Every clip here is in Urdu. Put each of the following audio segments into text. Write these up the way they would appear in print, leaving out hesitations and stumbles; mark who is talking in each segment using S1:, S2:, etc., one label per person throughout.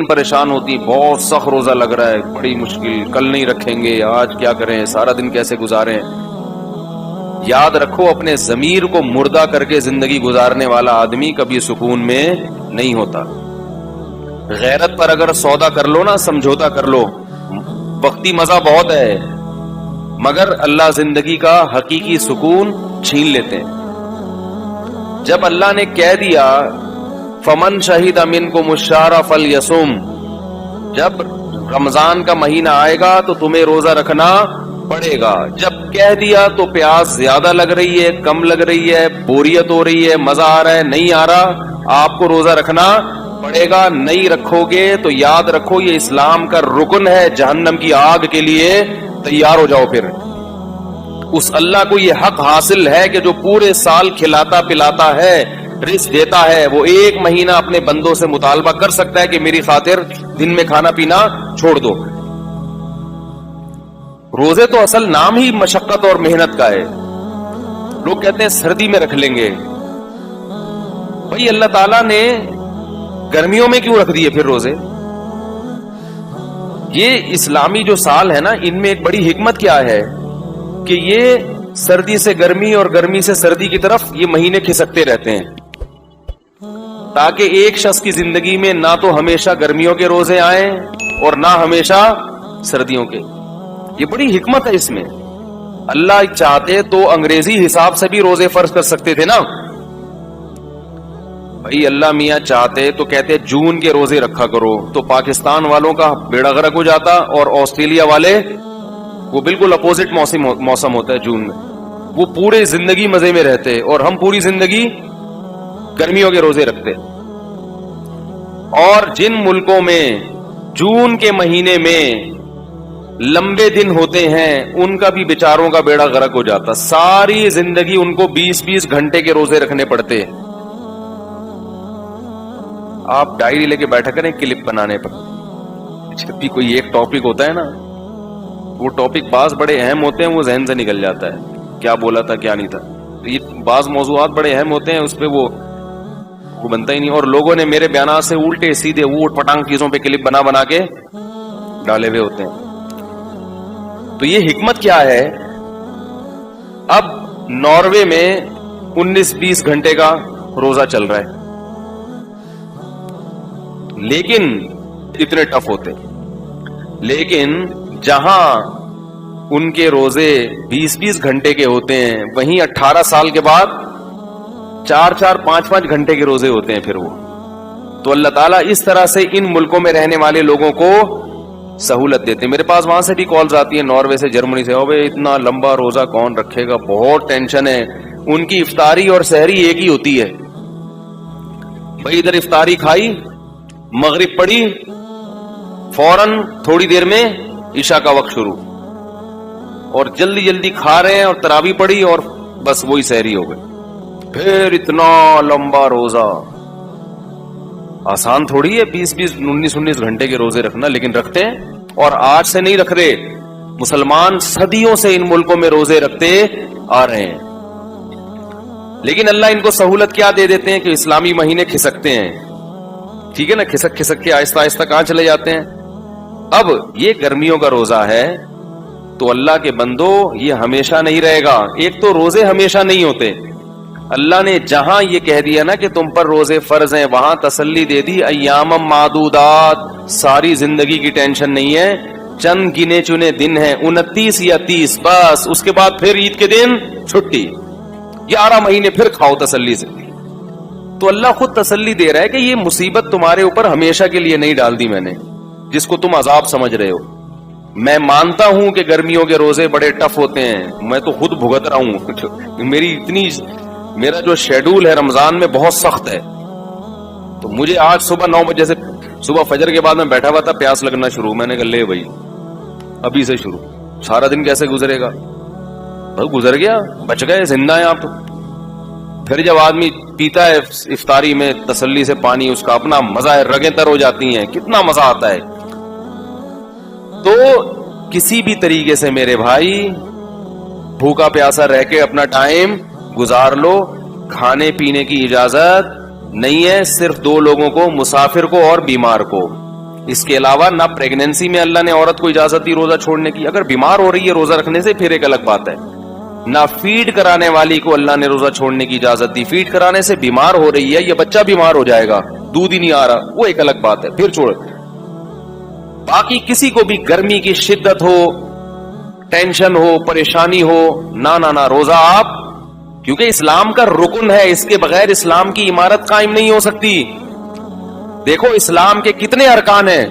S1: پریشان ہوتی، بہت سخت روزہ لگ رہا ہے، بڑی مشکل، کل نہیں رکھیں گے، آج کیا کریں، سارا دن کیسے گزاریں. یاد رکھو اپنے ضمیر کو مردہ کر کے زندگی گزارنے والا آدمی کبھی سکون میں نہیں ہوتا. غیرت پر اگر سودا کر لو نا، سمجھوتا کر لو، وقتی مزہ بہت ہے مگر اللہ زندگی کا حقیقی سکون چھین لیتے ہیں. جب اللہ نے کہہ دیا فمن شہید منکم الشہر فلیصم، جب رمضان کا مہینہ آئے گا تو تمہیں روزہ رکھنا پڑے گا. جب کہہ دیا تو پیاس زیادہ لگ رہی ہے، کم لگ رہی ہے، بوریت ہو رہی ہے، مزہ آ رہا ہے، نہیں آ رہا، آپ کو روزہ رکھنا پڑے گا. نہیں رکھو گے تو یاد رکھو یہ اسلام کا رکن ہے، جہنم کی آگ کے لیے تیار ہو جاؤ. پھر اس اللہ کو یہ حق حاصل ہے کہ جو پورے سال کھلاتا پلاتا ہے، رزق دیتا ہے، وہ ایک مہینہ اپنے بندوں سے مطالبہ کر سکتا ہے کہ میری خاطر دن میں کھانا پینا چھوڑ دو. روزے تو اصل نام ہی مشقت اور محنت کا ہے. لوگ کہتے ہیں سردی میں رکھ لیں گے. بھائی اللہ تعالیٰ نے گرمیوں میں کیوں رکھ دیے پھر روزے؟ یہ اسلامی جو سال ہے نا، ان میں ایک بڑی حکمت کیا ہے کہ یہ سردی سے گرمی اور گرمی سے سردی کی طرف یہ مہینے کھسکتے رہتے ہیں، تاکہ ایک شخص کی زندگی میں نہ تو ہمیشہ گرمیوں کے روزے آئیں اور نہ ہمیشہ سردیوں کے. یہ بڑی حکمت ہے اس میں. اللہ چاہتے تو انگریزی حساب سے بھی روزے فرض کر سکتے تھے نا. بھائی اللہ میاں چاہتے تو کہتے جون کے روزے رکھا کرو، تو پاکستان والوں کا بیڑا غرق ہو جاتا، اور آسٹریلیا والے وہ بالکل اپوزٹ موسم ہوتا ہے جون میں، وہ پورے زندگی مزے میں رہتے، اور ہم پوری زندگی گرمیوں کے روزے رکھتے. اور جن ملکوں میں جون کے مہینے میں لمبے دن ہوتے ہیں ان کا بھی بیچاروں کا بیڑا غرق ہو جاتا، ساری زندگی ان کو 20-20 گھنٹے کے روزے رکھنے پڑتے. آپ ڈائری لے کے بیٹھا کریں کلپ بنانے پر، جب بھی کوئی ایک ٹاپک ہوتا ہے نا، وہ ٹاپک بعض بڑے اہم ہوتے ہیں، وہ ذہن سے نکل جاتا ہے کیا بولا تھا کیا نہیں تھا. یہ بعض موضوعات بڑے اہم ہوتے ہیں، اس پہ وہ بنتا ہی نہیں، اور لوگوں نے میرے بیانات سے الٹے سیدھے اوٹ پٹانگ چیزوں پہ کلپ بنا کے ڈالے ہوئے ہوتے ہیں. تو یہ حکمت کیا ہے؟ اب ناروے میں 19-20 گھنٹے کا روزہ چل رہا ہے، لیکن اتنے ٹف ہوتے. لیکن جہاں ان کے روزے 20-20 گھنٹے کے ہوتے ہیں، وہیں 18 سال کے بعد 4-4 5-5 گھنٹے کے روزے ہوتے ہیں پھر وہ. تو اللہ تعالیٰ اس طرح سے ان ملکوں میں رہنے والے لوگوں کو سہولت دیتے. میرے پاس وہاں سے بھی کالز آتی ہیں، ناروے سے، جرمنی سے، اوے اتنا لمبا روزہ کون رکھے گا، بہت ٹینشن ہے. ان کی افطاری اور سحری ایک ہی ہوتی ہے. بھائی ادھر افطاری کھائی، مغرب پڑی، فوراً تھوڑی دیر میں عشاء کا وقت شروع، اور جلدی جلدی کھا رہے ہیں، اور تراویح پڑی، اور بس وہی سحری ہو گئی. پھر اتنا لمبا روزہ آسان تھوڑی ہے 20-19 گھنٹے کے روزے رکھنا، لیکن رکھتے ہیں. اور آج سے نہیں رکھ رہے، مسلمان صدیوں سے ان ملکوں میں روزے رکھتے آ رہے ہیں. لیکن اللہ ان کو سہولت کیا دے دیتے ہیں کہ اسلامی مہینے کھسکتے ہیں. ٹھیک ہے نا، کھسک کھسک کے آہستہ آہستہ کہاں چلے جاتے ہیں. اب یہ گرمیوں کا روزہ ہے تو اللہ کے بندو یہ ہمیشہ نہیں رہے گا. ایک تو روزے ہمیشہ نہیں ہوتے. اللہ نے جہاں یہ کہہ دیا نا کہ تم پر روزے فرض ہیں، وہاں تسلی دے دی ایام معدودات، ساری زندگی کی ٹینشن نہیں ہے، چند گنے چنے دن ہیں، 29 یا 30، بس اس کے بعد پھر عید کے دن چھٹی، 11 مہینے پھر کھاؤ تسلی سے. تو اللہ خود تسلی دے رہا ہے کہ یہ مصیبت تمہارے اوپر ہمیشہ کے لیے نہیں ڈال دی میں نے، جس کو تم عذاب سمجھ رہے ہو. میں مانتا ہوں کہ گرمیوں کے روزے بڑے ٹف ہوتے ہیں، میں تو خود بھگت رہا ہوں. میرا جو شیڈول ہے رمضان میں بہت سخت ہے. تو مجھے آج صبح 9 بجے سے، صبح فجر کے بعد میں بیٹھا ہوا تھا، پیاس لگنا شروع. میں نے کہا لے بھائی ابھی سے شروع، سارا دن کیسے گزرے گا؟ گزر گیا، بچ گئے، زندہ ہیں آپ. پھر جب آدمی پیتا ہے افطاری میں تسلی سے پانی، اس کا اپنا مزہ ہے، رگیں تر ہو جاتی ہیں، کتنا مزہ آتا ہے. تو کسی بھی طریقے سے میرے بھائی بھوکا پیاسا رہ کے اپنا ٹائم گزار لو. کھانے پینے کی اجازت نہیں ہے، صرف 2 لوگوں کو، مسافر کو اور بیمار کو. اس کے علاوہ نہ پریگنینسی میں اللہ نے عورت کو اجازت دی روزہ چھوڑنے کی، اگر بیمار ہو رہی ہے روزہ رکھنے سے پھر ایک الگ بات ہے. نہ فیڈ کرانے والی کو اللہ نے روزہ چھوڑنے کی اجازت دی، فیڈ کرانے سے بیمار ہو رہی ہے، یہ بچہ بیمار ہو جائے گا، دودھ ہی نہیں آ رہا، وہ ایک الگ بات ہے، پھر چھوڑ. باقی کسی کو بھی گرمی کی شدت ہو، ٹینشن ہو، پریشانی ہو، نہ روزہ آپ، کیونکہ اسلام کا رکن ہے، اس کے بغیر اسلام کی عمارت قائم نہیں ہو سکتی. دیکھو اسلام کے کتنے ارکان ہیں.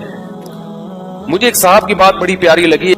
S1: مجھے ایک صاحب کی بات بڑی پیاری لگی.